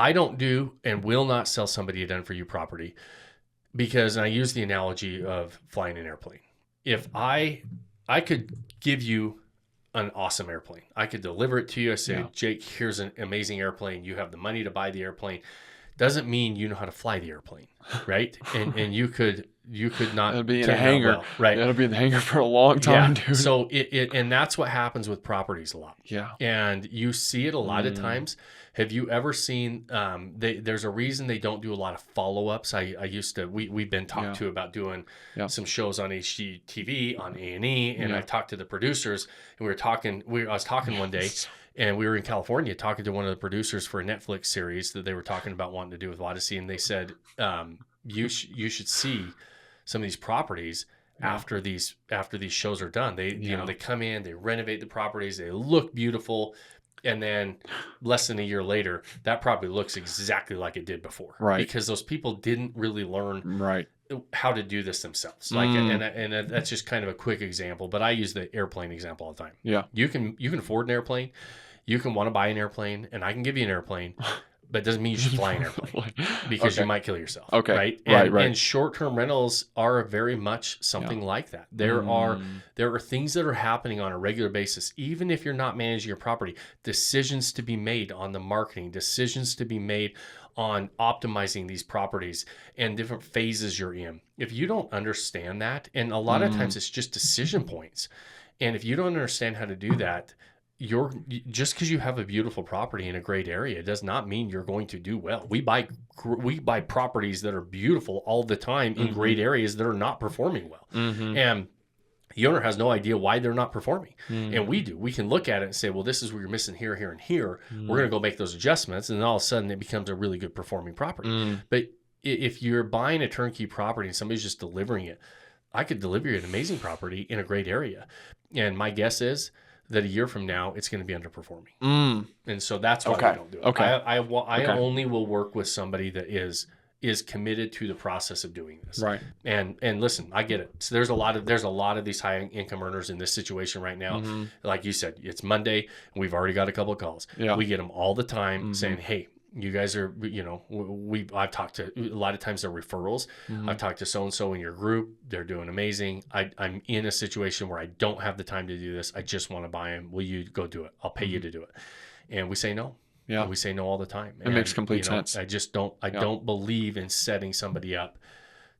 I don't do and will not sell somebody a done for you property because, and I use the analogy of flying an airplane. If I could give you an awesome airplane, I could deliver it to you. I say, Jake, here's an amazing airplane. You have the money to buy the airplane. Doesn't mean you know how to fly the airplane, right? And you could not. It'll be in a hangar, well, right? It'll be in the hangar for a long time, dude. So and that's what happens with properties a lot. Yeah. And you see it a lot of times. Have you ever seen? There's a reason they don't do a lot of follow-ups. I used to. We've been talked to about doing some shows on HGTV on A&E, and I talked to the producers, and we were talking. I was talking one day. And we were in California talking to one of the producers for a Netflix series that they were talking about wanting to do with Vodyssey. And they said, you should see some of these properties after these shows are done. They, you know, they come in, they renovate the properties, they look beautiful. And then less than a year later, that property looks exactly like it did before. Right. Because those people didn't really learn how to do this themselves. Like, and that's just kind of a quick example, but I use the airplane example all the time. Yeah. You can afford an airplane. You can want to buy an airplane, and I can give you an airplane, but it doesn't mean you should fly an airplane because you might kill yourself. Okay. Right. And short-term rentals are very much something like that. There are things that are happening on a regular basis, even if you're not managing your property. Decisions to be made on the marketing, decisions to be made on optimizing these properties and different phases you're in. If you don't understand that, and a lot of times it's just decision points, and if you don't understand how to do that, just because you have a beautiful property in a great area does not mean you're going to do well. We buy properties that are beautiful all the time in great areas that are not performing well, and the owner has no idea why they're not performing. And we do. We can look at it and say, well, this is where you're missing here, here, and here. We're going to go make those adjustments, and then all of a sudden it becomes a really good performing property. But if you're buying a turnkey property and somebody's just delivering it, I could deliver you an amazing property in a great area, and my guess is that a year from now it's going to be underperforming. And so that's why we don't do it. I only will work with somebody that is committed to the process of doing this. Right. And listen, I get it. So there's a lot of these high income earners in this situation right now. Like you said, it's Monday and we've already got a couple of calls. Yeah. We get them all the time saying, hey, you guys are, you know, I've talked to, a lot of times they're referrals. I've talked to so-and-so in your group. They're doing amazing. I'm in a situation where I don't have the time to do this. I just want to buy them. Will you go do it? I'll pay you to do it. And we say no. Yeah. And we say no all the time. It makes complete sense. I just don't, I don't believe in setting somebody up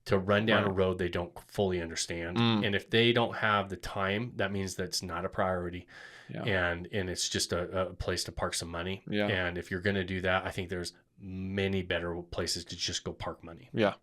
to run down a road they don't fully understand. And if they don't have the time, that means that's not a priority. Yeah. And it's just a place to park some money. Yeah. And if you're going to do that, I think there's many better places to just go park money. Yeah.